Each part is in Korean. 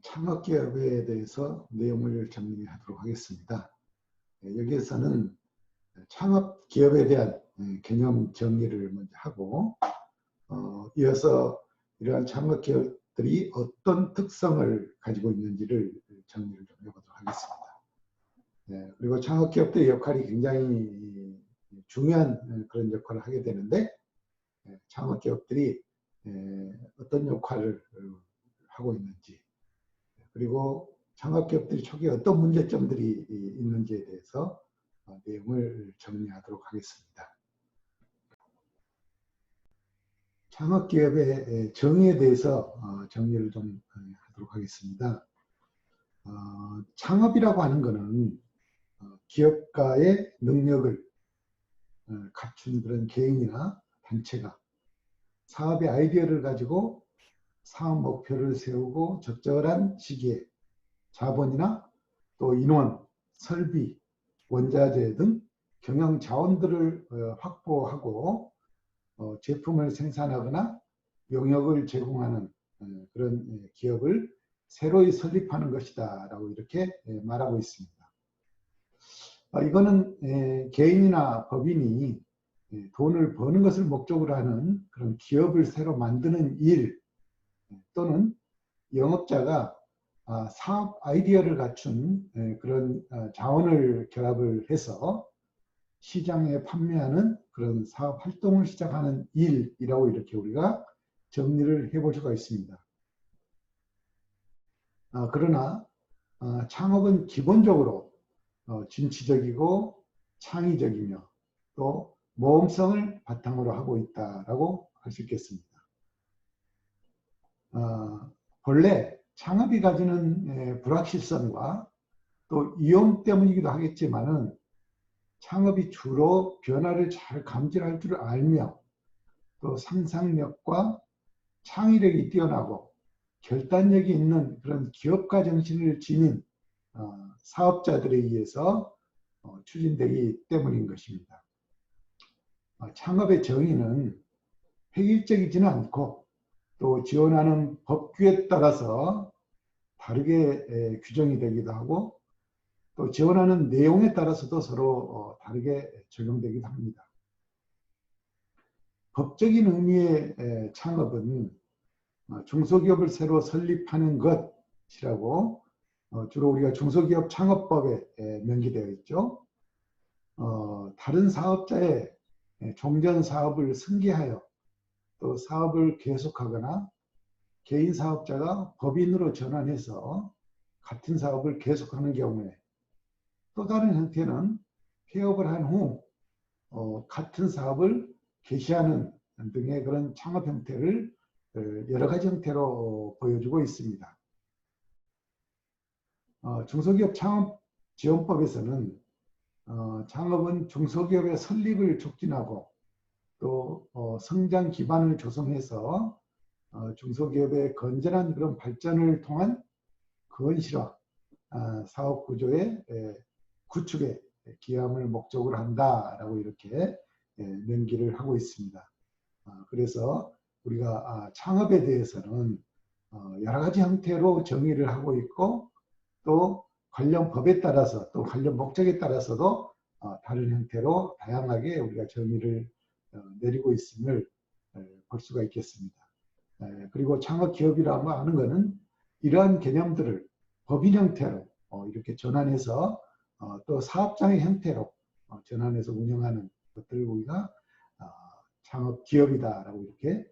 창업기업에 대해서 내용을 정리하도록 하겠습니다. 여기에서는 창업기업에 대한 개념 정리를 먼저 하고 이어서 이러한 창업기업들이 어떤 특성을 가지고 있는지를 정리를 좀 해보도록 하겠습니다. 그리고 창업기업들의 역할이 굉장히 중요한 그런 역할을 하게 되는데 창업기업들이 어떤 역할을 하고 있는지, 그리고 창업기업들이 초기에 어떤 문제점들이 있는지에 대해서 내용을 정리하도록 하겠습니다. 창업기업의 정의에 대해서 정리를 좀 하도록 하겠습니다. 창업이라고 하는 것은 기업가의 능력을 갖춘 그런 개인이나 단체가 사업의 아이디어를 가지고 사업 목표를 세우고 적절한 시기에 자본이나 또 인원, 설비, 원자재 등 경영 자원들을 확보하고 제품을 생산하거나 용역을 제공하는 그런 기업을 새로이 설립하는 것이다 라고 이렇게 말하고 있습니다. 이거는 개인이나 법인이 돈을 버는 것을 목적으로 하는 그런 기업을 새로 만드는 일, 또는 영업자가 사업 아이디어를 갖춘 그런 자원을 결합을 해서 시장에 판매하는 그런 사업 활동을 시작하는 일이라고 이렇게 우리가 정리를 해볼 수가 있습니다. 그러나 창업은 기본적으로 진취적이고 창의적이며 또 모험성을 바탕으로 하고 있다라고 할 수 있겠습니다. 본래 창업이 가지는 불확실성과 또 위험 때문이기도 하겠지만은 창업이 주로 변화를 잘 감지할 줄 알며 또 상상력과 창의력이 뛰어나고 결단력이 있는 그런 기업가 정신을 지닌 사업자들에 의해서 추진되기 때문인 것입니다. 창업의 정의는 획일적이지는 않고 또 지원하는 법규에 따라서 다르게 규정이 되기도 하고 또 지원하는 내용에 따라서도 서로 다르게 적용되기도 합니다. 법적인 의미의 창업은 중소기업을 새로 설립하는 것이라고 주로 우리가 중소기업 창업법에 명기되어 있죠. 다른 사업자의 종전 사업을 승계하여 또 사업을 계속하거나 개인 사업자가 법인으로 전환해서 같은 사업을 계속하는 경우에, 또 다른 형태는 폐업을 한 후 같은 사업을 개시하는 등의 그런 창업 형태를 여러 가지 형태로 보여주고 있습니다. 중소기업 창업지원법에서는 창업은 중소기업의 설립을 촉진하고 또 성장 기반을 조성해서 중소기업의 건전한 그런 발전을 통한 건실화 사업 구조의 구축에 기함을 목적으로 한다라고 이렇게 명기를 하고 있습니다. 그래서 우리가 창업에 대해서는 여러 가지 형태로 정의를 하고 있고 또 관련 법에 따라서 또 관련 목적에 따라서도 다른 형태로 다양하게 우리가 정의를 내리고 있음을 볼 수가 있겠습니다. 그리고 창업기업이라고 하는 것은 이러한 개념들을 법인 형태로 이렇게 전환해서 또 사업장의 형태로 전환해서 운영하는 것들을 우리가 창업기업이다라고 이렇게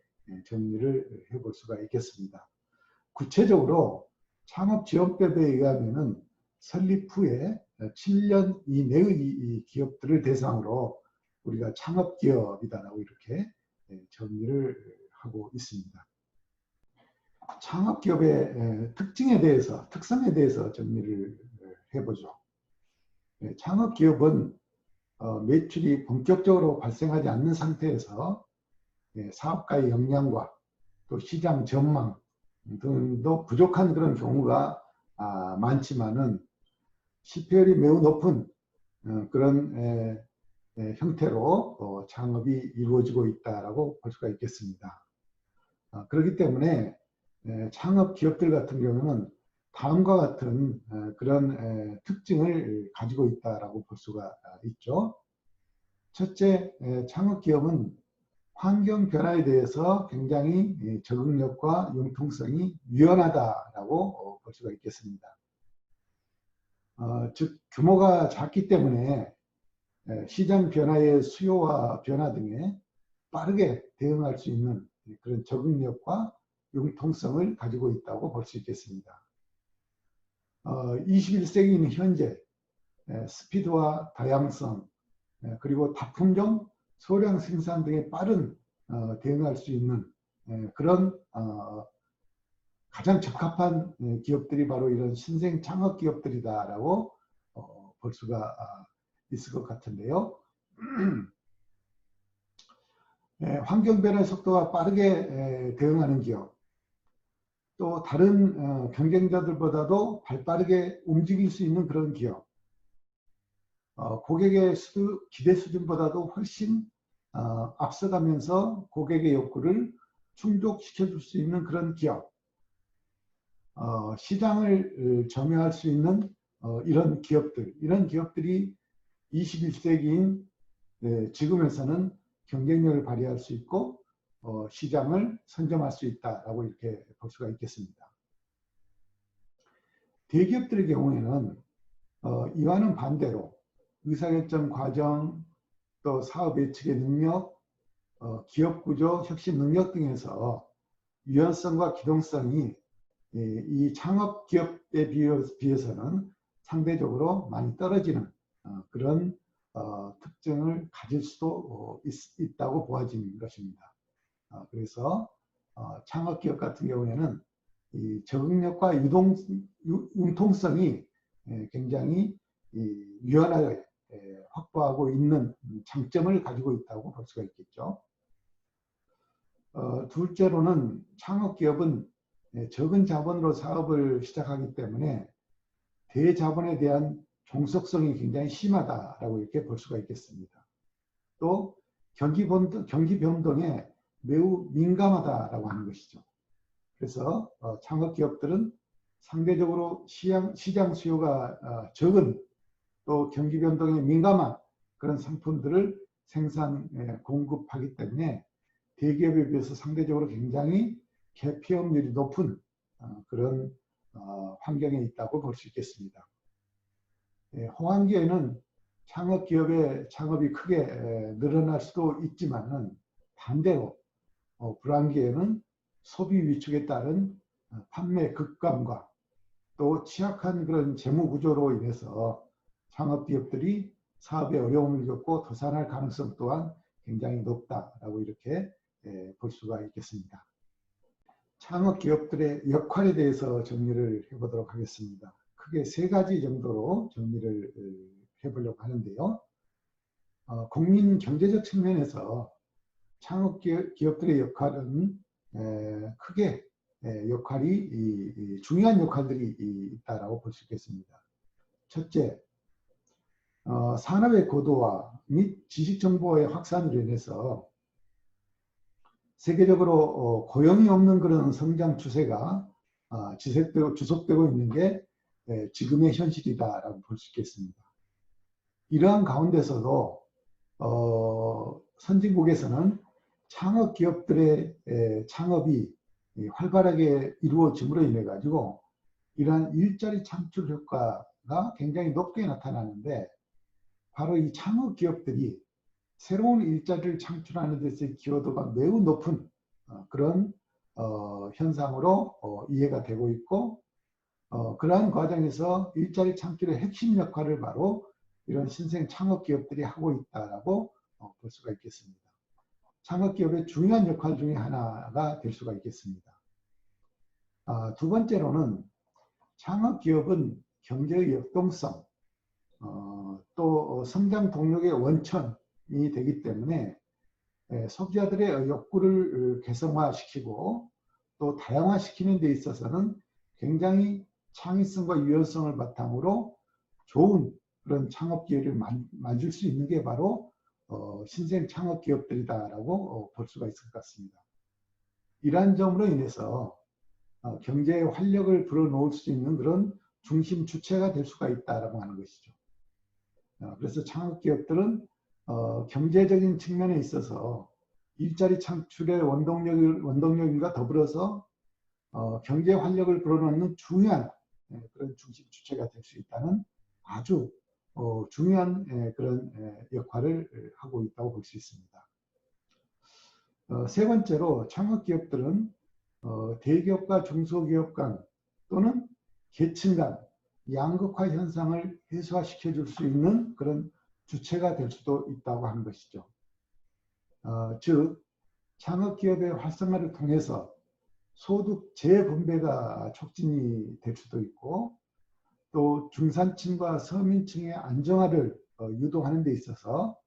정리를 해볼 수가 있겠습니다. 구체적으로 창업지원법에 의하면은 설립 후에 7년 이내의 기업들을 대상으로 우리가 창업기업이다라고 이렇게 정리를 하고 있습니다. 창업기업의 특징에 대해서, 특성에 대해서 정리를 해보죠. 창업기업은 매출이 본격적으로 발생하지 않는 상태에서 사업가의 역량과 또 시장 전망 등도 부족한 그런 경우가 많지만은 실패율이 매우 높은 그런 형태로 창업이 이루어지고 있다라고 볼 수가 있겠습니다. 그렇기 때문에 창업 기업들 같은 경우는 다음과 같은 그런 특징을 가지고 있다라고 볼 수가 있죠. 첫째, 창업기업은 환경 변화에 대해서 굉장히 적응력과 융통성이 유연하다라고 볼 수가 있겠습니다. 즉 규모가 작기 때문에 시장 변화의 수요와 변화 등에 빠르게 대응할 수 있는 그런 적응력과 융통성을 가지고 있다고 볼 수 있겠습니다. 21세기인 현재 스피드와 다양성 그리고 다품종 소량 생산 등에 빠른 대응할 수 있는 그런 가장 적합한 기업들이 바로 이런 신생 창업 기업들이다라고 볼 수가 있을 것 같은데요. 환경 변화의 속도가 빠르게 대응하는 기업, 또 다른 경쟁자들보다도 발빠르게 움직일 수 있는 그런 기업, 고객의 기대 수준보다도 훨씬 앞서가면서 고객의 욕구를 충족시켜 줄 수 있는 그런 기업, 시장을 점유할 수 있는 이런 기업들이 21세기인 지금에서는 경쟁력을 발휘할 수 있고 시장을 선점할 수 있다라고 이렇게 볼 수가 있겠습니다. 대기업들의 경우에는 이와는 반대로 의사결정 과정, 또 사업 예측의 능력, 기업 구조, 혁신 능력 등에서 유연성과 기동성이 이 창업 기업에 비해서는 상대적으로 많이 떨어지는 그런 특징을 가질 수도 있다고 보아지는 것입니다. 그래서 창업 기업 같은 경우에는 이 적응력과 융통성이 굉장히 유연하게 확보하고 있는 장점을 가지고 있다고 볼 수가 있겠죠. 둘째로는 창업기업은 적은 자본으로 사업을 시작하기 때문에 대자본에 대한 종속성이 굉장히 심하다라고 이렇게 볼 수가 있겠습니다. 또 경기 변동에 매우 민감하다라고 하는 것이죠. 그래서 창업기업들은 상대적으로 시장 수요가 적은 또 경기 변동에 민감한 그런 상품들을 공급하기 때문에 대기업에 비해서 상대적으로 굉장히 개피업률이 높은 그런 환경에 있다고 볼 수 있겠습니다. 호황기에는 창업기업의 창업이 크게 늘어날 수도 있지만은 반대로 불황기에는 소비 위축에 따른 판매 급감과 또 취약한 그런 재무 구조로 인해서 창업기업들이 사업에 어려움을 겪고 도산할 가능성 또한 굉장히 높다라고 이렇게 볼 수가 있겠습니다. 창업기업들의 역할에 대해서 정리를 해보도록 하겠습니다. 크게 세 가지 정도로 정리를 해보려고 하는데요. 국민 경제적 측면에서 창업기업들의 역할은 크게 중요한 역할들이 있다고 볼 수 있겠습니다. 첫째, 산업의 고도화 및 지식정보의 확산으로 인해서 세계적으로 고용이 없는 그런 성장 추세가 지속되고 있는 게 지금의 현실이다라고 볼 수 있겠습니다. 이러한 가운데서도 선진국에서는 창업 기업들의 창업이 활발하게 이루어짐으로 인해 가지고 이러한 일자리 창출 효과가 굉장히 높게 나타나는데 바로 이 창업 기업들이 새로운 일자리를 창출하는 데서의 기여도가 매우 높은 그런 현상으로 이해가 되고 있고 그러한 과정에서 일자리 창출의 핵심 역할을 바로 이런 신생 창업 기업들이 하고 있다라고 볼 수가 있겠습니다. 창업 기업의 중요한 역할 중에 하나가 될 수가 있겠습니다. 두 번째로는 창업 기업은 경제의 역동성, 또 성장 동력의 원천이 되기 때문에 소비자들의 욕구를 개성화시키고 또 다양화시키는 데 있어서는 굉장히 창의성과 유연성을 바탕으로 좋은 그런 창업 기회를 만들 수 있는 게 바로 신생 창업 기업들이다라고 볼 수가 있을 것 같습니다. 이러한 점으로 인해서 경제의 활력을 불어넣을 수 있는 그런 중심 주체가 될 수가 있다라고 하는 것이죠. 그래서 창업기업들은 경제적인 측면에 있어서 일자리 창출의 원동력과 더불어서 경제 활력을 불어넣는 중요한 그런 중심 주체가 될 수 있다는 아주 중요한 그런 역할을 하고 있다고 볼 수 있습니다. 세 번째로 창업기업들은 대기업과 중소기업 간 또는 계층 간 양극화 현상을 해소시켜 줄 수 있는 그런 주체가 될 수도 있다고 하는 것이죠. 즉 창업기업의 활성화를 통해서 소득 재분배가 촉진이 될 수도 있고 또 중산층과 서민층의 안정화를 유도하는 데 있어서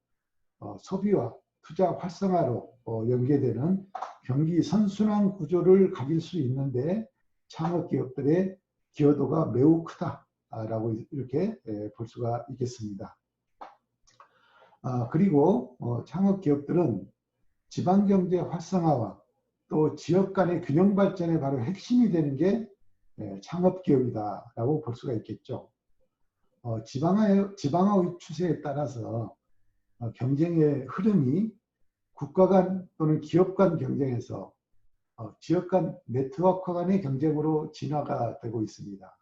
소비와 투자 활성화로 연계되는 경기 선순환 구조를 가질 수 있는데 창업기업들의 기여도가 매우 크다라고 이렇게 볼 수가 있겠습니다. 그리고 창업기업들은 지방경제 활성화와 또 지역 간의 균형 발전의 바로 핵심이 되는 게 창업기업이다라고 볼 수가 있겠죠. 지방화의 추세에 따라서 경쟁의 흐름이 국가 간 또는 기업 간 경쟁에서 지역 간 네트워크 간의 경쟁으로 진화가 되고 있습니다.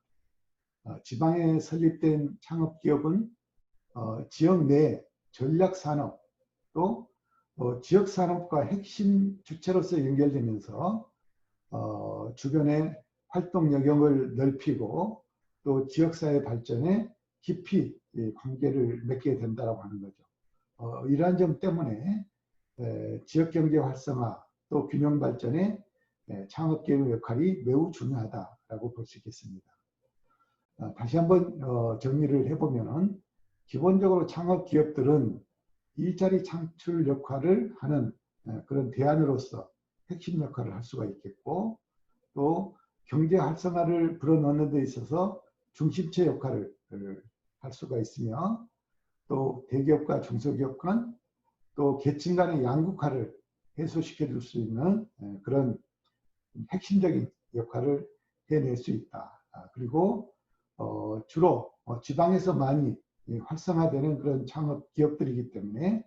지방에 설립된 창업기업은 지역 내 전략산업 또 지역산업과 핵심 주체로서 연결되면서 주변의 활동 영역을 넓히고 또 지역사회 발전에 깊이 관계를 맺게 된다고 하는 거죠. 이러한 점 때문에 지역경제 활성화 또 균형 발전에 창업기업의 역할이 매우 중요하다고 볼 수 있겠습니다. 다시 한번 정리를 해보면 기본적으로 창업기업들은 일자리 창출 역할을 하는 그런 대안으로서 핵심 역할을 할 수가 있겠고 또 경제 활성화를 불어넣는 데 있어서 중심체 역할을 할 수가 있으며 또 대기업과 중소기업 간 또 계층 간의 양극화를 해소시켜 줄 수 있는 그런 핵심적인 역할을 해낼 수 있다. 그리고 주로 지방에서 많이 활성화되는 그런 창업 기업들이기 때문에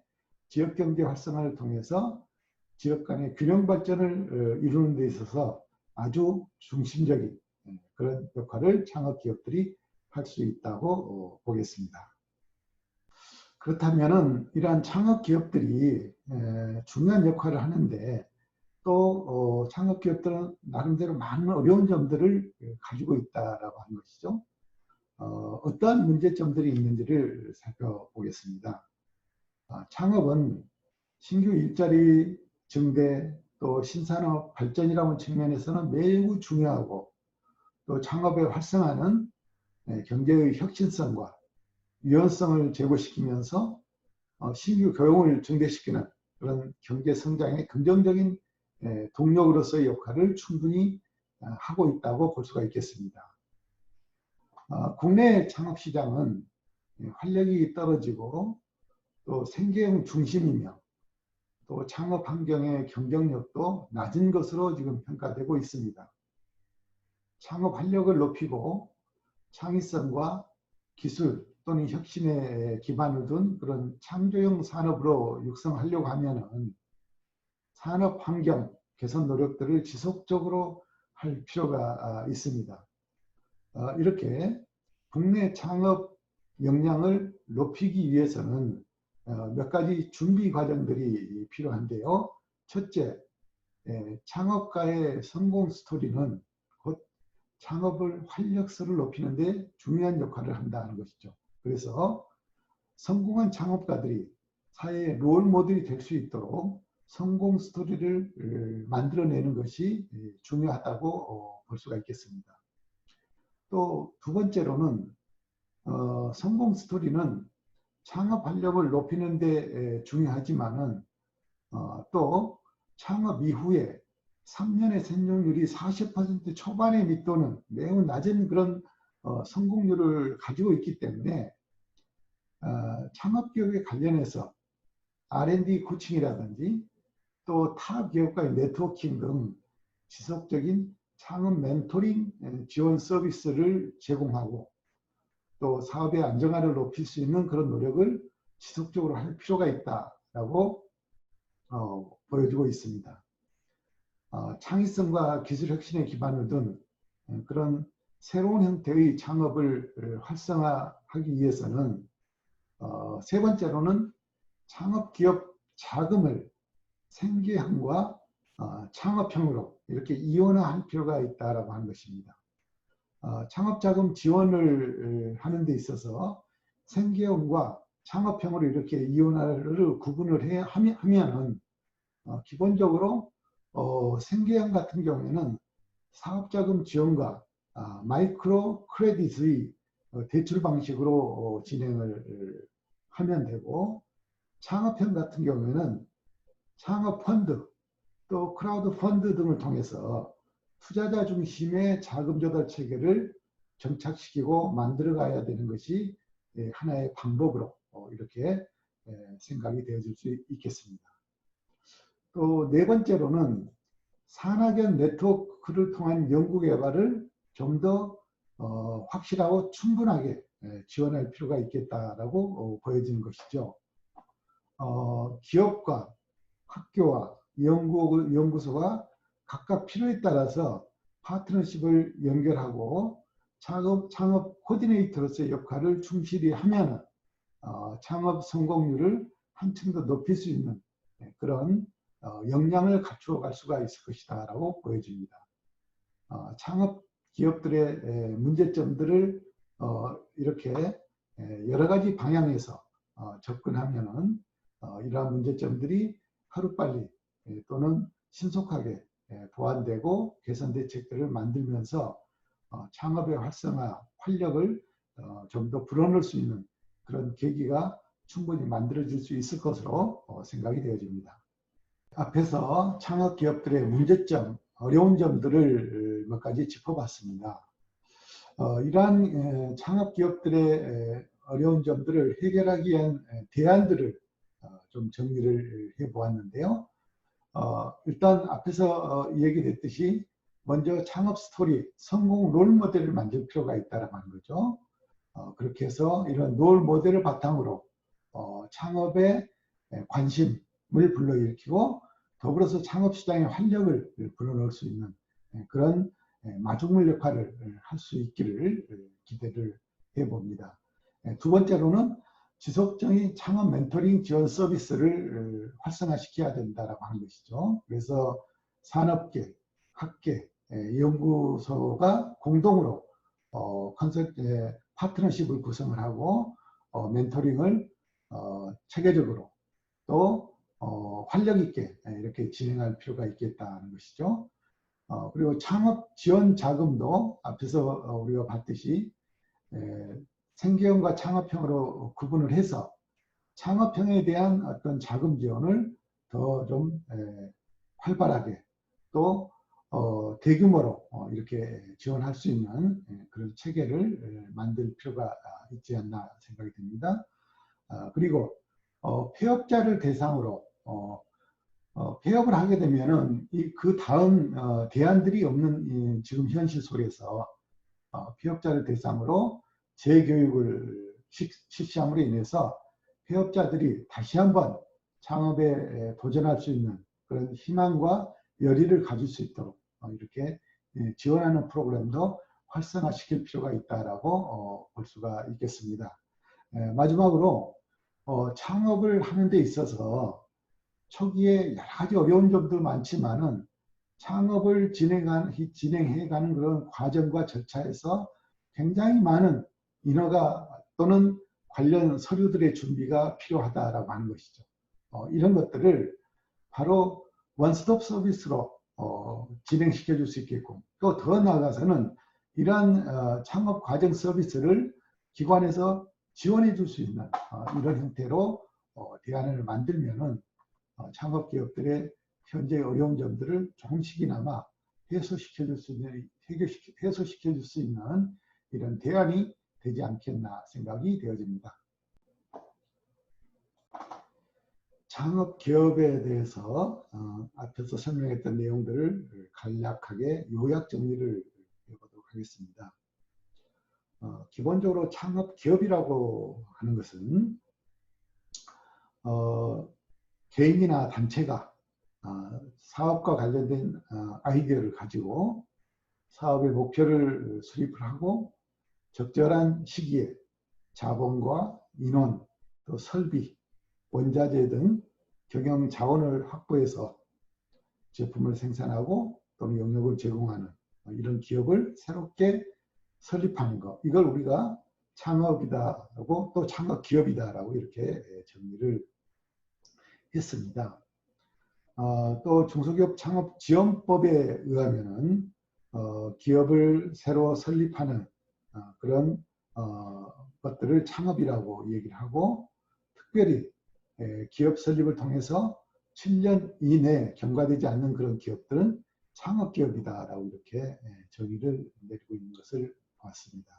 지역 경제 활성화를 통해서 지역 간의 균형 발전을 이루는 데 있어서 아주 중심적인 그런 역할을 창업 기업들이 할 수 있다고 보겠습니다. 그렇다면은 이러한 창업 기업들이 중요한 역할을 하는데 또 창업 기업들은 나름대로 많은 어려운 점들을 가지고 있다라고 하는 것이죠. 어떠한 문제점들이 있는지를 살펴보겠습니다. 창업은 신규 일자리 증대 또 신산업 발전이라는 측면에서는 매우 중요하고 또 창업의 활성화는 경제의 혁신성과 유연성을 제고시키면서 신규 고용을 증대시키는 그런 경제 성장의 긍정적인 동력으로서의 역할을 충분히 하고 있다고 볼 수가 있겠습니다. 국내 창업시장은 활력이 떨어지고 또 생계형 중심이며 또 창업 환경의 경쟁력도 낮은 것으로 지금 평가되고 있습니다. 창업 활력을 높이고 창의성과 기술 또는 혁신에 기반을 둔 그런 창조형 산업으로 육성하려고 하면은 산업 환경 개선 노력들을 지속적으로 할 필요가 있습니다. 이렇게 국내 창업 역량을 높이기 위해서는 몇 가지 준비 과정들이 필요한데요. 첫째, 창업가의 성공 스토리는 곧 창업을 활력소를 높이는 데 중요한 역할을 한다는 것이죠. 그래서 성공한 창업가들이 사회의 롤 모델이 될 수 있도록 성공 스토리를 만들어내는 것이 중요하다고 볼 수가 있겠습니다. 또 두 번째로는 성공 스토리는 창업 활력을 높이는 데 중요하지만은 또 창업 이후에 3년의 생존율이 40% 초반에 밑도는 매우 낮은 그런 성공률을 가지고 있기 때문에 창업기업에 관련해서 R&D 코칭이라든지 또 타 기업과의 네트워킹 등 지속적인 창업 멘토링 지원 서비스를 제공하고 또 사업의 안정화를 높일 수 있는 그런 노력을 지속적으로 할 필요가 있다라고 보여주고 있습니다. 창의성과 기술 혁신에 기반을 둔 그런 새로운 형태의 창업을 활성화하기 위해서는 세 번째로는 창업기업 자금을 생계형과 창업형으로 이렇게 이원화할 필요가 있다라고 하는 것입니다. 창업자금 지원을 하는 데 있어서 생계형과 창업형으로 이렇게 이원화를 구분을 하면은 기본적으로 생계형 같은 경우에는 사업자금 지원과 마이크로 크레딧의 대출 방식으로 진행을 하면 되고, 창업형 같은 경우에는 창업 펀드 또 크라우드 펀드 등을 통해서 투자자 중심의 자금 조달 체계를 정착시키고 만들어 가야 되는 것이 하나의 방법으로 이렇게 생각이 되어질 수 있겠습니다. 또 네 번째로는 산학연 네트워크를 통한 연구개발을 좀 더 확실하고 충분하게 지원할 필요가 있겠다라고 보여지는 것이죠. 기업과 학교와 연구소가 각각 필요에 따라서 파트너십을 연결하고 창업 코디네이터로서의 역할을 충실히 하면 창업 성공률을 한층 더 높일 수 있는 그런 역량을 갖추어 갈 수가 있을 것이다 라고 보여집니다. 창업 기업들의 문제점들을 이렇게 여러 가지 방향에서 접근하면은 이러한 문제점들이 하루빨리 또는 신속하게 보완되고 개선 대책들을 만들면서 창업의 활성화, 활력을 좀 더 불어넣을 수 있는 그런 계기가 충분히 만들어질 수 있을 것으로 생각이 되어집니다. 앞에서 창업 기업들의 문제점, 어려운 점들을 몇 가지 짚어봤습니다. 이러한 창업 기업들의 어려운 점들을 해결하기 위한 대안들을 좀 정리를 해보았는데요. 일단 앞에서 얘기됐듯이 먼저 창업 스토리, 성공 롤 모델을 만들 필요가 있다라고 하는 거죠. 그렇게 해서 이런 롤 모델을 바탕으로 창업에 관심을 불러일으키고 더불어서 창업시장의 활력을 불어넣을 수 있는 그런 마중물 역할을 할 수 있기를 기대를 해봅니다. 두 번째로는 지속적인 창업 멘토링 지원 서비스를 활성화시켜야 된다라고 하는 것이죠. 그래서 산업계, 학계, 연구소가 공동으로 파트너십을 구성을 하고 멘토링을 체계적으로 또 활력 있게 이렇게 진행할 필요가 있겠다는 것이죠. 그리고 창업 지원 자금도 앞에서 우리가 봤듯이 생계형과 창업형으로 구분을 해서 창업형에 대한 어떤 자금 지원을 더 좀 활발하게 또 대규모로 이렇게 지원할 수 있는 그런 체계를 만들 필요가 있지 않나 생각이 듭니다. 그리고 폐업자를 대상으로 폐업을 하게 되면은 그 다음 대안들이 없는 지금 현실 속에서 폐업자를 대상으로 재교육을 실시함으로 인해서 폐업자들이 다시 한번 창업에 도전할 수 있는 그런 희망과 열의를 가질 수 있도록 이렇게 지원하는 프로그램도 활성화시킬 필요가 있다라고 볼 수가 있겠습니다. 마지막으로 창업을 하는 데 있어서 초기에 여러 가지 어려운 점도 많지만은 창업을 진행해가는 그런 과정과 절차에서 굉장히 많은 인허가 또는 관련 서류들의 준비가 필요하다라고 하는 것이죠. 이런 것들을 바로 원스톱 서비스로 진행시켜 줄 수 있겠고 또 더 나아가서는 이러한 창업 과정 서비스를 기관에서 지원해 줄 수 있는 이런 형태로 대안을 만들면은 창업 기업들의 현재 어려운 점들을 조금씩이나마 해소시켜 줄 수 있는 이런 대안이 되지 않겠나 생각이 되어집니다. 창업 기업에 대해서 앞에서 설명했던 내용들을 간략하게 요약 정리를 해보도록 하겠습니다. 기본적으로 창업 기업이라고 하는 것은 개인이나 단체가 사업과 관련된 아이디어를 가지고 사업의 목표를 수립을 하고 적절한 시기에 자본과 인원, 또 설비, 원자재 등 경영 자원을 확보해서 제품을 생산하고 또는 영역을 제공하는 이런 기업을 새롭게 설립하는 것. 이걸 우리가 창업이다라고 또 창업 기업이다라고 이렇게 정리를 했습니다. 또 중소기업 창업 지원법에 의하면은 기업을 새로 설립하는 그런 것들을 창업이라고 얘기를 하고, 특별히 기업 설립을 통해서 7년 이내에 경과되지 않는 그런 기업들은 창업기업이다라고 이렇게 정의를 내리고 있는 것을 보았습니다.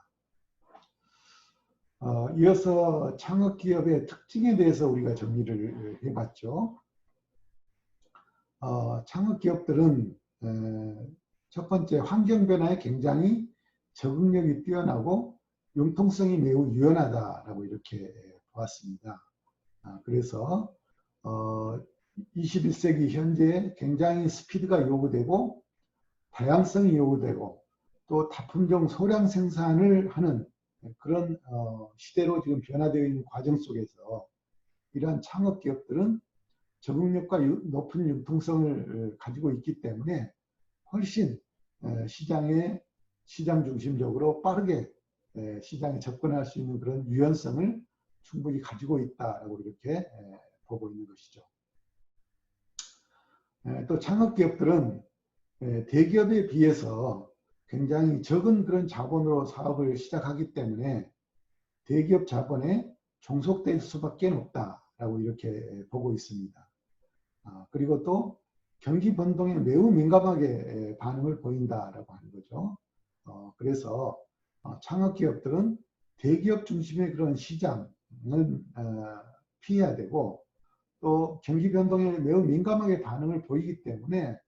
이어서 창업기업의 특징에 대해서 우리가 정리를 해봤죠. 창업기업들은 첫 번째 환경 변화에 굉장히 적응력이 뛰어나고 융통성이 매우 유연하다라고 이렇게 보았습니다. 그래서 21세기 현재 굉장히 스피드가 요구되고 다양성이 요구되고 또 다품종 소량 생산을 하는 그런 시대로 지금 변화되어 있는 과정 속에서 이러한 창업기업들은 적응력과 높은 융통성을 가지고 있기 때문에 훨씬 시장 중심적으로 빠르게 시장에 접근할 수 있는 그런 유연성을 충분히 가지고 있다라고 이렇게 보고 있는 것이죠. 또 창업기업들은 대기업에 비해서 굉장히 적은 그런 자본으로 사업을 시작하기 때문에 대기업 자본에 종속될 수밖에 없다라고 이렇게 보고 있습니다. 그리고 또 경기 변동에 매우 민감하게 반응을 보인다라고 하는 거죠. 그래서 창업기업들은 대기업 중심의 그런 시장을 피해야 되고, 또 경기 변동에 매우 민감하게 반응을 보이기 때문에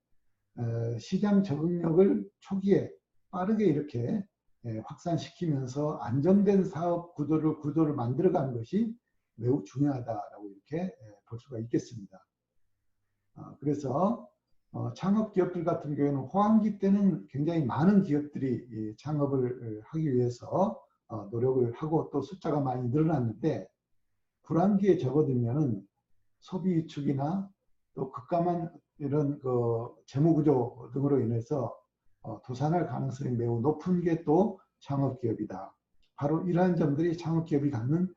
시장 적응력을 초기에 빠르게 이렇게 확산시키면서 안정된 사업 구조를 만들어가는 것이 매우 중요하다라고 이렇게 볼 수가 있겠습니다. 그래서 창업기업들 같은 경우에는 호황기 때는 굉장히 많은 기업들이 창업을 하기 위해서 노력을 하고 또 숫자가 많이 늘어났는데, 불황기에 접어들면은 소비 위축이나 또 급감한 이런 재무구조 등으로 인해서 도산할 가능성이 매우 높은 게 또 창업기업이다. 바로 이러한 점들이 창업기업이 갖는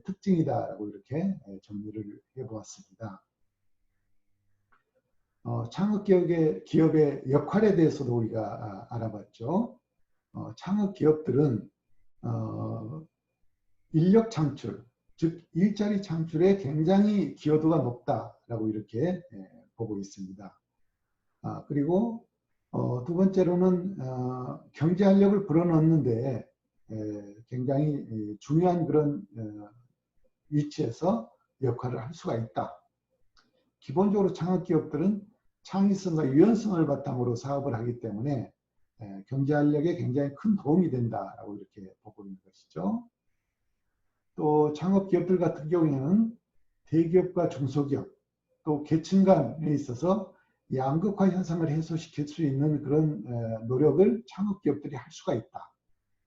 특징이다라고 이렇게 정리를 해보았습니다. 창업기업의 역할에 대해서도 우리가 알아봤죠. 창업기업들은 인력 창출, 즉 일자리 창출에 굉장히 기여도가 높다라고 이렇게 보고 있습니다. 그리고 두 번째로는 경제활력을 불어넣는데 굉장히 중요한 그런 위치에서 역할을 할 수가 있다. 기본적으로 창업기업들은 창의성과 유연성을 바탕으로 사업을 하기 때문에 경제활력에 굉장히 큰 도움이 된다라고 이렇게 보고 있는 것이죠. 또 창업기업들 같은 경우에는 대기업과 중소기업, 또 계층 간에 있어서 양극화 현상을 해소시킬 수 있는 그런 노력을 창업기업들이 할 수가 있다.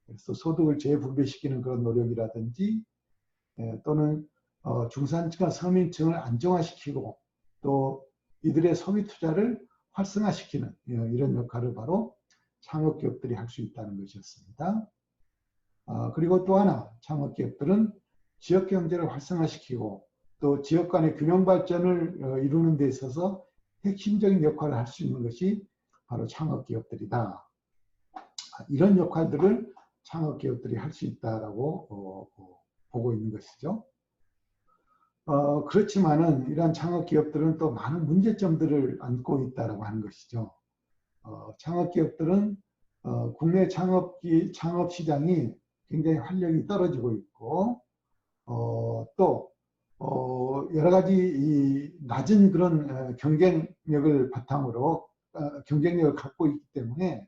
그래서 소득을 재분배시키는 그런 노력이라든지 또는 중산층과 서민층을 안정화시키고 또 이들의 소비 투자를 활성화시키는 이런 역할을 바로 창업기업들이 할 수 있다는 것이었습니다. 그리고 또 하나, 창업기업들은 지역경제를 활성화시키고 또 지역 간의 균형 발전을 이루는 데 있어서 핵심적인 역할을 할 수 있는 것이 바로 창업기업들이다. 이런 역할들을 창업기업들이 할 수 있다라고 보고 있는 것이죠. 그렇지만은 이러한 창업기업들은 또 많은 문제점들을 안고 있다라고 하는 것이죠. 창업기업들은 국내 창업 시장이 굉장히 활력이 떨어지고 있고, 또 또 여러 가지 이 낮은 그런 경쟁력을 바탕으로 경쟁력을 갖고 있기 때문에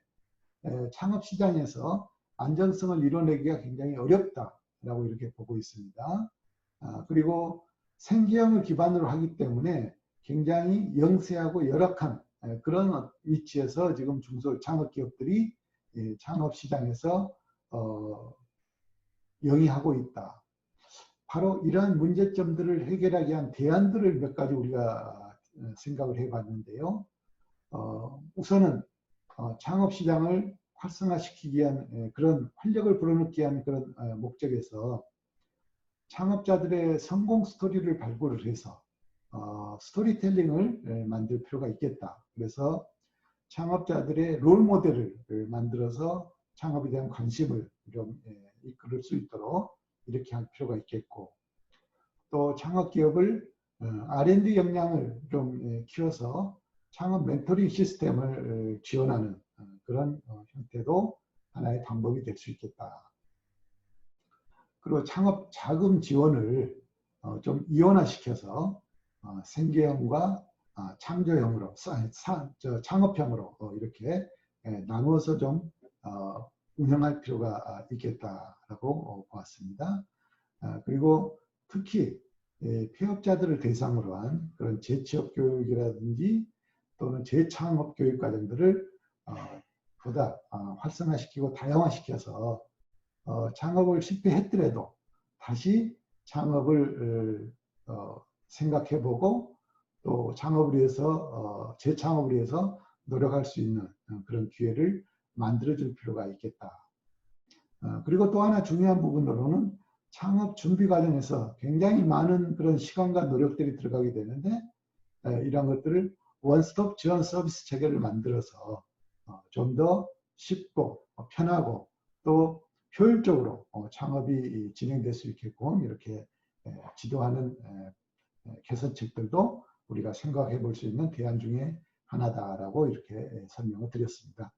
창업 시장에서 안정성을 이뤄내기가 굉장히 어렵다라고 이렇게 보고 있습니다. 그리고 생계형을 기반으로 하기 때문에 굉장히 영세하고 열악한 그런 위치에서 지금 중소 창업기업들이 창업 시장에서 영위하고 있다. 바로 이러한 문제점들을 해결하기 위한 대안들을 몇 가지 우리가 생각을 해봤는데요. 우선은 창업 시장을 활성화시키기 위한 그런 활력을 불어넣기 위한 그런 목적에서 창업자들의 성공 스토리를 발굴을 해서 스토리텔링을 만들 필요가 있겠다. 그래서 창업자들의 롤 모델을 만들어서 창업에 대한 관심을 좀 이끌을 수 있도록 이렇게 할 필요가 있겠고, 또 창업기업을 R&D 역량을 좀 키워서 창업 멘토링 시스템을 지원하는 그런 형태도 하나의 방법이 될 수 있겠다. 그리고 창업 자금 지원을 좀 이원화시켜서 생계형과 창조형으로, 창업형으로 이렇게 나누어서 좀 운영할 필요가 있겠다라고 보았습니다. 그리고 특히 폐업자들을 대상으로 한 그런 재취업 교육이라든지 또는 재창업 교육 과정들을 보다 활성화시키고 다양화시켜서 창업을 실패했더라도 다시 창업을 생각해보고 또 창업을 위해서 재창업을 위해서 노력할 수 있는 그런 기회를 만들어줄 필요가 있겠다. 그리고 또 하나 중요한 부분으로는 창업 준비 과정에서 굉장히 많은 그런 시간과 노력들이 들어가게 되는데 이런 것들을 원스톱 지원 서비스 체계를 만들어서 좀 더 쉽고 편하고 또 효율적으로 창업이 진행될 수 있게끔 이렇게 지도하는 개선책들도 우리가 생각해 볼 수 있는 대안 중에 하나다라고 이렇게 설명을 드렸습니다.